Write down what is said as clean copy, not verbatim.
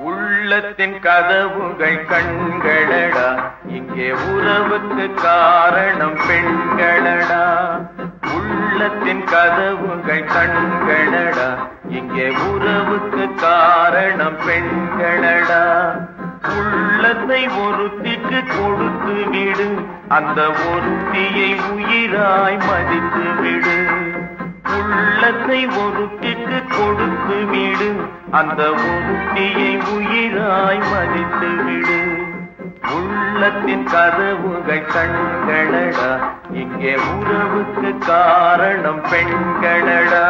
உள்ளத்தின் கதவுகள் கண்களடா, இங்கே உறவுக்கு காரணம் பெண்களடா. உள்ளத்தின் கதவுகள் கண்களடா, இங்கே உறவுக்கு காரணம் பெண்களடா. உள்ளத்தை ஒருத்திக்கு கொடுத்து விடு, அந்த ஒருத்தியை உயிராய் மதித்து விடு. உள்ளத்தை ஒருத்திக்கு கொடுத்து விடு, அந்த ஒருத்தியை உயிராய் மதித்து விடு. உள்ளத்தின் கதவுகள் கண்களடா, இங்கே உறவுக்கு காரணம் பெண்களடா.